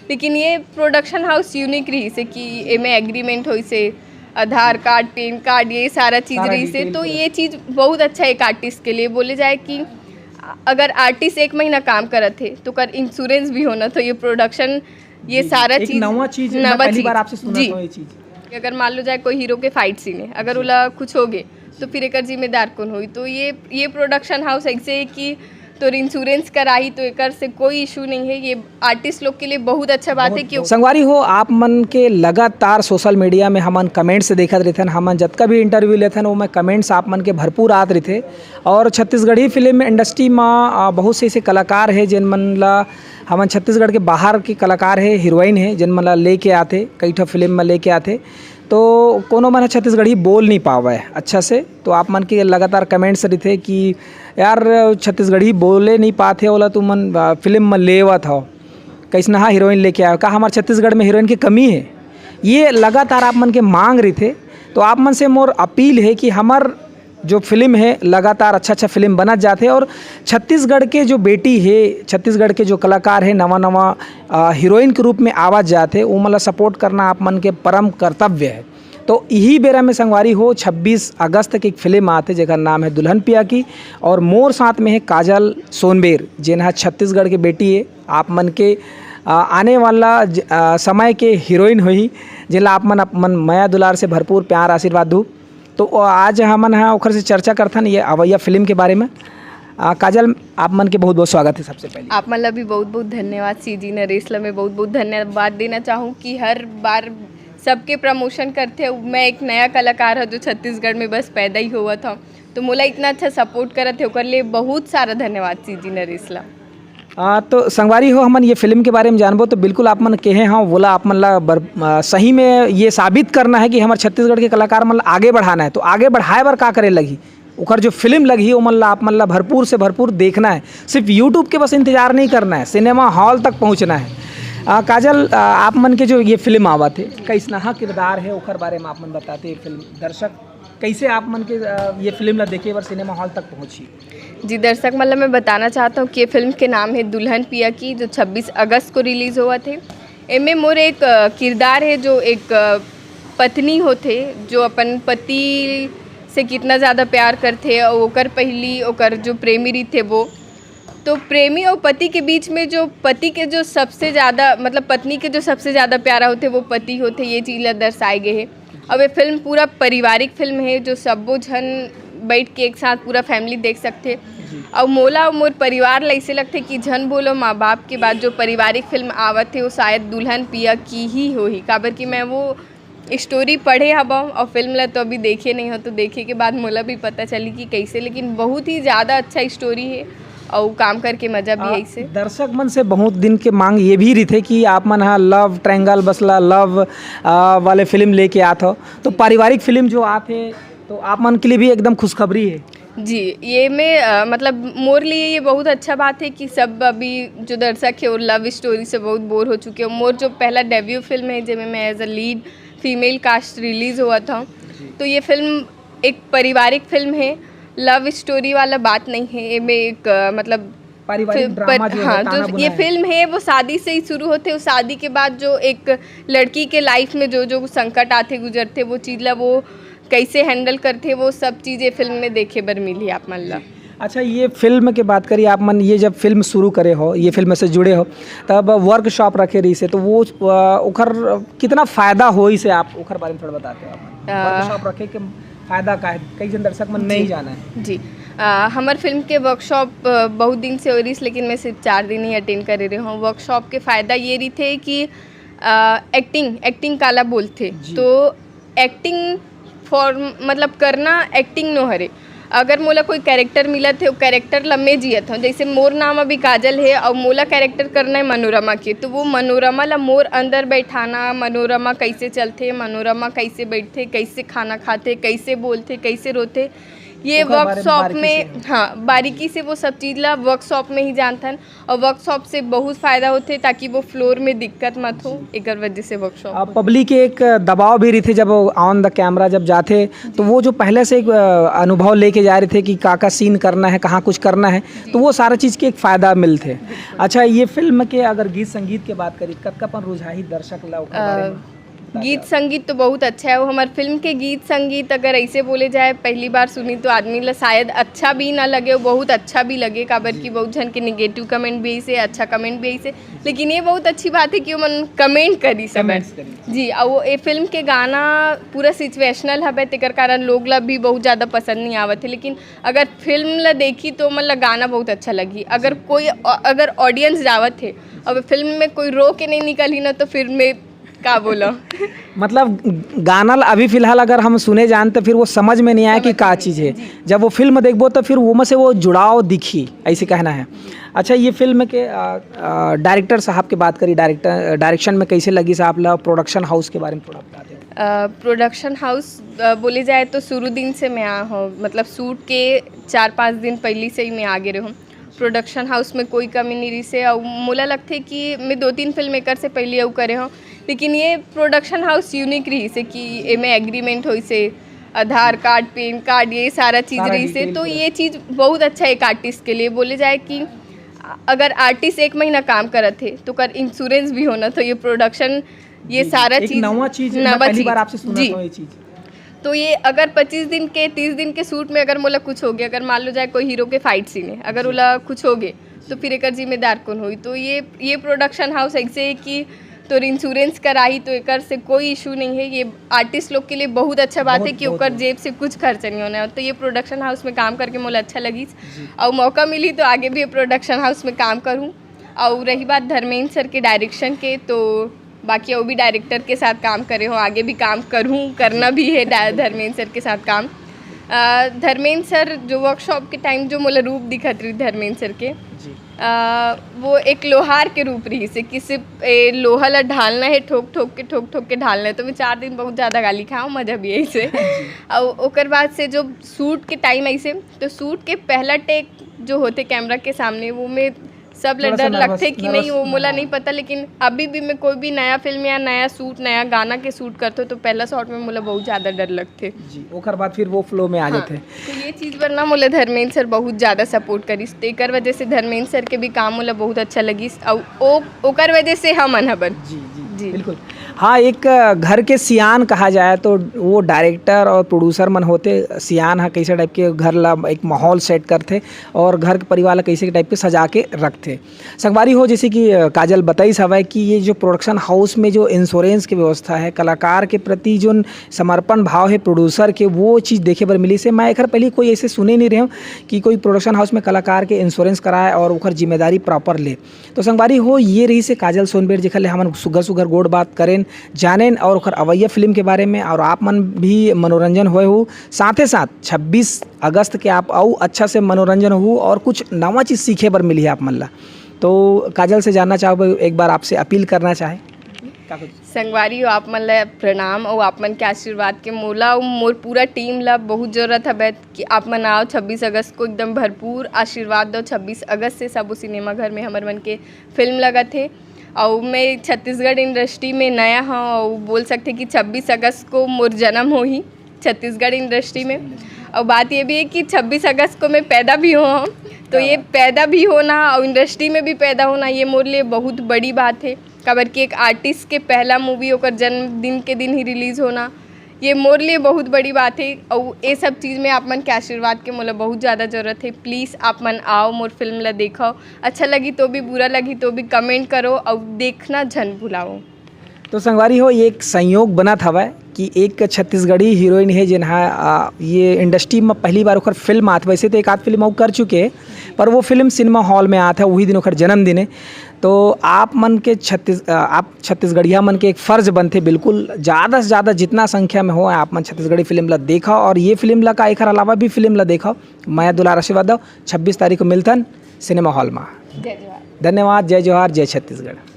लेकिन ये production house unique रही से कि एमे एग्रीमेंट होई से आधार कार्ड, पैन कार्ड, ये सारा चीज़ सारा रही से, डिटेल तो पूरा। ये चीज़ बहुत अच्छा है एक आर्टिस्ट के लिए। बोले जाए कि अगर आर्टिस्ट 1 महीना काम करत है तो कर इंश्योरेंस भी होना, तो ये प्रोडक्शन ये जी, सारा एक चीज़ नवा चीज़ मैं पहली बार आपसे सुना जी। था ये चीज़। अगर मान लो जाए कोई हीरो के फाइट सीन है, अगर उला कुछ हो गए तो फिर एक जिम्मेदार कौन होई, तो ये प्रोडक्शन हाउस ऐसे है कि तो इंश्योरेंस कराही तो एकर से कोई इशू नहीं है। ये आर्टिस्ट लोग के लिए बहुत अच्छा बात है कि संगवारी हो, आप मन के लगातार सोशल मीडिया में हमन कमेंट्स देखत रहथन, हमन जतका भी इंटरव्यू लेथन वो में कमेंट्स आप मन के भरपूर आत रहथे। और छत्तीसगढ़ी फिल्म इंडस्ट्री में बहुत से ऐसे कलाकार है जिन मन ला हमन छत्तीसगढ़ के बाहर के कलाकार है, हीरोइन है जिन मन ला लेके आते, कई ठो फिल्म में लेके आते, तो कोनो मन छत्तीसगढ़ी बोल नहीं पावे अच्छा से, तो आप मन के लगातार कमेंट्स रहते कि यार छत्तीसगढ़ी बोले नहीं पाते वाला तुम मन फिल्म में लेवत हो, कैसना हाँ हीरोइन लेके आयो, का हमारे छत्तीसगढ़ में हीरोइन की कमी है, ये लगातार आप मन के मांग रही थे। तो आप मन से मोर अपील है कि हमार जो फिल्म है लगातार अच्छा फिल्म बनत जाते, और छत्तीसगढ़ के जो बेटी है, छत्तीसगढ़ के जो कलाकार है नवा नवा हीरोइन के रूप में आवाज़ जाते, वो मतलब सपोर्ट करना आप मन के परम कर्तव्य है। तो यही बेरा में संगवारी हो 26 अगस्त की एक फिल्म आते जेकर नाम है दुल्हन पिया की, और मोर साथ में है काजल सोनबेर जिन्हा छत्तीसगढ़ के बेटी है, आप मन के आने वाला समय के हीरोइन हुई जिला आप मन माया दुलार से भरपूर प्यार आशीर्वाद दू। तो आज हमन हाँ ओखर से चर्चा करथन ये अवैया फिल्म के बारे में। काजल, आप मन के बहुत बहुत स्वागत है। सबसे पहले आप मतलब भी बहुत बहुत धन्यवाद सीजी नरेश ला, मैं बहुत बहुत धन्यवाद देना चाहूँ कि हर बार सबके प्रमोशन करते। मैं एक नया कलाकार है जो छत्तीसगढ़ में बस पैदा ही हुआ था, तो मोला इतना अच्छा सपोर्ट करत है, ओकर लिए बहुत सारा धन्यवाद सीजी नरेश ला। तो संगवारी हो, हमन ये फिल्म के बारे में जानबो तो बिल्कुल आप मन कहे हाँ बोला आप मन ला सही में ये साबित करना है कि हमारे छत्तीसगढ़ के कलाकार मन ला आगे बढ़ाना है, तो आगे बढ़ाए बर का करे लगी, ओकर जो फिल्म लगी वो मन ला आप मन ला भरपूर से भरपूर देखना है, सिर्फ यूट्यूब के बस इंतजार नहीं करना है, सिनेमा हॉल तक पहुँचना है। काजल, आप मन के जो ये फिल्म आवा थे कैसना किरदार है ओकर बारे में आप मन बताते, फिल्म दर्शक कैसे आप मन के ये फिल्म ला देखे बर सिनेमा हॉल तक पहुँची। जी दर्शक, मतलब मैं बताना चाहता हूँ कि ये फिल्म के नाम है दुल्हन पिया की, जो 26 अगस्त को रिलीज़ हुआ थे। इनमें मोर एक किरदार है जो एक पत्नी होते जो अपन पति से कितना ज़्यादा प्यार करते, और ओकर पहली ओकर जो प्रेमी रही थे वो, तो प्रेमी और पति के बीच में जो पति के जो सबसे ज़्यादा मतलब पत्नी के जो सबसे ज़्यादा प्यारा होते वो पति होते, ये चीज़ दर्शाए गए हैं। अब ये फिल्म पूरा पारिवारिक फिल्म है जो सबो जन बैठ के एक साथ पूरा फैमिली देख सकते। और मोला और मोर परिवार ला ऐसे लगते कि जन बोलो माँ बाप के बाद जो पारिवारिक फिल्म आवत है वो शायद दुल्हन पिया की ही हो ही, काबर कि मैं वो स्टोरी पढ़े हवा और फिल्म ला तो अभी देखे नहीं हो, तो देखे के बाद मोला भी पता चली कि कैसे, लेकिन बहुत ही ज़्यादा अच्छा स्टोरी है और काम करके मज़ा भी है। से दर्शक मन से बहुत दिन के मांग ये भी रही थे कि आप मन हाँ लव ट्रायंगल बसला लव वाले फिल्म लेके आते हो, तो पारिवारिक फिल्म जो आते तो आप मन के लिए भी एकदम खुशखबरी है। जी, ये मैं मतलब मोर लिए ये बहुत अच्छा बात है कि सब अभी जो दर्शक है वो लव स्टोरी से बहुत बोर हो चुके हैं। मोर जो पहला डेब्यू फिल्म है जिसमें मैं as a lead female cast release हुआ था, तो ये फिल्म एक पारिवारिक फिल्म है, लव स्टोरी वाला बात नहीं है। ये में एक मतलब पारिवारिक ड्रामा जो हाँ, है, ताना जो ये बुना फिल्म है वो शादी से ही शुरू होते, उस शादी के बाद जो एक लड़की के लाइफ में जो जो संकट आते गुजरते वो चीज़ ला वो कैसे हैंडल करते, वो सब चीज़ें फिल्म में देखे बर मिली आप मन ला। अच्छा, ये फिल्म के बात करिए, आप मन ये जब फिल्म शुरू करे हो, ये फिल्म से जुड़े हो, तब वर्कशॉप रखे रही से, तो वो ओखर कितना फ़ायदा हो इसे आप ओखर बारे में थोड़ा बताते हो। आप वर्कशॉप रखे के फ़ायदा का है, कई जन दर्शक मन नहीं जाना है। जी, हमार फिल्म के वर्कशॉप बहुत दिन से हो रही, लेकिन मैं सिर्फ 4 दिन ही अटेंड कर रही हूँ। वर्कशॉप के फ़ायदा ये रही थे कि एक्टिंग काला बोलते, तो एक्टिंग फॉर मतलब करना एक्टिंग नो हरे, अगर मोला कोई कैरेक्टर मिला थे वो कैरेक्टर ला मैं जियत हूँ, जैसे मोर नाम अभी काजल है और मोला कैरेक्टर करना है मनोरमा के, तो वो मनोरमा ला मोर अंदर बैठाना, मनोरमा कैसे चलते, मनोरमा कैसे बैठते, कैसे खाना खाते, कैसे बोलते, कैसे रोते, ये ओकर बारे में वर्कशॉप बारीकी में हाँ बारीकी से वो सब चीज़ ला वर्कशॉप में ही जानथन और वर्कशॉप से बहुत फ़ायदा होते ताकि वो फ्लोर में दिक्कत मत हो एक वजह से वर्कशॉप पब्लिक के एक दबाव भी रहते जब ऑन द कैमरा जब जाते तो वो जो पहले से एक अनुभव लेके जा रहे थे कि का सीन करना है कहाँ कुछ करना है तो वो सारा चीज़ के एक फ़ायदा मिलते। अच्छा ये फिल्म के अगर गीत संगीत के बात करी कतकापन रुझाही दर्शक ला ओकर बारे में गीत संगीत तो बहुत अच्छा है वो हमारे फिल्म के गीत संगीत अगर ऐसे बोले जाए पहली बार सुनी तो आदमी ला शायद अच्छा भी ना लगे वो बहुत अच्छा भी लगे काबर की बहुत जन के निगेटिव कमेंट भी ऐसे अच्छा कमेंट भी ऐसे लेकिन ये बहुत अच्छी बात है कि वो मन कमेंट करी सब जी और वो ये फिल्म के गाना पूरा सिचुएशनल हवे तेकर कारण लोग ला भी बहुत ज़्यादा पसंद नहीं आवत है लेकिन अगर फिल्म ला देखी तो मतलब गाना बहुत अच्छा लगी अगर ऑडियंस जावत है अब फिल्म में कोई रो के नहीं निकली ना तो फिर में का बोला मतलब गाना अभी फिलहाल अगर हम सुने जान तो फिर वो समझ में नहीं आया कि क्या चीज़ है जब वो फिल्म देखबो तो फिर वो में से वो जुड़ाव दिखी ऐसे कहना है। अच्छा ये फिल्म के डायरेक्टर साहब की बात करी डायरेक्शन में कैसे लगी साहब ला प्रोडक्शन हाउस के बारे में थोड़ा बता दें। प्रोडक्शन हाउस बोले जाए तो शुरू दिन से मैं आ हूँ मतलब शूट के 4-5 दिन पहले से ही मैं आगे रहूँ प्रोडक्शन हाउस में कोई कमी नहीं रही से और मोला लगते कि मैं 2-3 फिल्म मेकर से पहले वो करे हूँ लेकिन ये प्रोडक्शन हाउस यूनिक रही से कि एमे एग्रीमेंट हो से आधार कार्ड पैन कार्ड ये सारा चीज़ रही से तो ये चीज़ बहुत अच्छा है एक आर्टिस्ट के लिए बोले जाए कि अगर आर्टिस्ट 1 महीना काम करत थे तो कर इंश्योरेंस भी होना तो ये प्रोडक्शन ये सारा चीज़ पहली बार आपसे सुना था ये चीज़ तो ये अगर 25 दिन के 30 दिन के शूट में अगर मोला कुछ हो गया अगर मान लो जाए कोई हीरो के फाइट सीन है अगर ओला कुछ हो गए तो फिर एक जिम्मेदार कौन हुई तो ये प्रोडक्शन हाउस ऐसे है कि तो इंश्योरेंस कराई तो एक से कोई इशू नहीं है ये आर्टिस्ट लोग के लिए बहुत अच्छा बात है कि ओकर जेब से कुछ खर्च नहीं होना है तो ये प्रोडक्शन हाउस में काम करके मुझे अच्छा लगी और मौका मिली तो आगे भी प्रोडक्शन हाउस में काम करूँ और रही बात धर्मेंद्र सर के डायरेक्शन के तो बाकी वो भी डायरेक्टर के साथ काम करे हो आगे भी काम करूँ करना भी है धर्मेंद्र सर के साथ काम धर्मेंद्र सर जो वर्कशॉप के टाइम जो मुझे रूप दिखत रही धर्मेंद्र सर के वो एक लोहार के रूप रही से कि सिर्फ लोहा ला ढालना है ठोक ठोक के ढालना है तो मैं 4 दिन बहुत ज़्यादा गाली खाऊँ मज़ा भी ऐसे और ओकर बाद से जो शूट के टाइम ऐसे तो शूट के पहला टेक जो होते कैमरा के सामने वो में सब डर लगते कि नहीं वो मोला नहीं पता लेकिन अभी भी मैं कोई भी नया फिल्म या नया शूट नया गाना के शूट करते हो तो पहला शॉट में मोला बहुत ज़्यादा डर लगते जी ओकर बाद फिर वो फ्लो में आ जाते तो ये चीज़ पर ना मोला धर्मेंद्र सर बहुत ज़्यादा सपोर्ट करी तेकर वजह से धर्मेंद्र सर के भी काम मोला बहुत अच्छा लगी और ओकर वजह से हम अनहबन जी बिल्कुल हाँ एक घर के सियान कहा जाए तो वो डायरेक्टर और प्रोड्यूसर मन होते सियान हाँ कैसे टाइप के घर ला एक माहौल सेट करते और घर के परिवार ला कैसे टाइप के सजा के रखते संगवारी हो जैसे कि काजल बताई सवाई कि ये जो प्रोडक्शन हाउस में जो इंश्योरेंस की व्यवस्था है कलाकार के प्रति जो समर्पण भाव है प्रोड्यूसर के वो चीज़ देखे बर मिली से मैं एक पहले कोई ऐसे सुने नहीं रहे हूँ कि कोई प्रोडक्शन हाउस में कलाकार के इंश्योरेंस कराए और ओकर जिम्मेदारी प्रॉपर ले तो संगवारी हो ये रही से काजल सोनबेर जेखर ले हमन सुगर गोड़ बात करें जानेन और ओकर अवैया फिल्म के बारे में और आप मन भी मनोरंजन होए हो साथे साथ 26 अगस्त के आप आओ अच्छा से मनोरंजन हो और कुछ नवा चीज़ सीखे बर मिली है आप मन ला तो काजल से जानना चाहो एक बार आपसे अपील करना चाहे संगवारी हो आप मन ला प्रणाम और आप मन के आशीर्वाद के मोला मोर पूरा टीम ला बहुत ज़रूरत है कि आप मन आओ 26 अगस्त को एकदम भरपूर आशीर्वाद दो 26 अगस्त से सब सिनेमा घर में हमारे मन के फिल्म लगा थे और मैं छत्तीसगढ़ इंडस्ट्री में नया हूँ और बोल सकते कि 26 अगस्त को मोर जन्म हो ही छत्तीसगढ़ इंडस्ट्री में और बात ये भी है कि 26 अगस्त को मैं पैदा भी हूँ तो ये पैदा भी होना और इंडस्ट्री में भी पैदा होना ये मोर लिए बहुत बड़ी बात है काबर कि एक आर्टिस्ट के पहला मूवी होकर जन्मदिन के दिन ही रिलीज़ होना ये मोर लिए बहुत बड़ी बात है और ये सब चीज़ में आप मन के आशीर्वाद के मोला बहुत ज़्यादा ज़रूरत है प्लीज़ आप मन आओ मोर फिल्म ला देखो अच्छा लगी तो भी बुरा लगी तो भी कमेंट करो और देखना झन भुलाओ तो संगवारी हो ये एक संयोग बना था कि एक छत्तीसगढ़ी हीरोइन है जिन्हा ये इंडस्ट्री में पहली बार ओकर फिल्म आत वैसे तो एक आध फिल्म कर चुके पर वो फिल्म सिनेमा हॉल में आता है वही दिन ओकर जन्मदिन है तो आप मन के छत्तीसगढ़िया मन के एक फ़र्ज़ बनते बिल्कुल ज़्यादा से ज़्यादा जितना संख्या में हो आप मन छत्तीसगढ़ी फिल्म ला देखा और ये फिल्म ला का एक अलावा भी फिल्म ला देखा मैं दुलार आशीर्वाद दो 26 तारीख को मिलतन सिनेमा हॉल में धन्यवाद जय जोहार जय छत्तीसगढ़।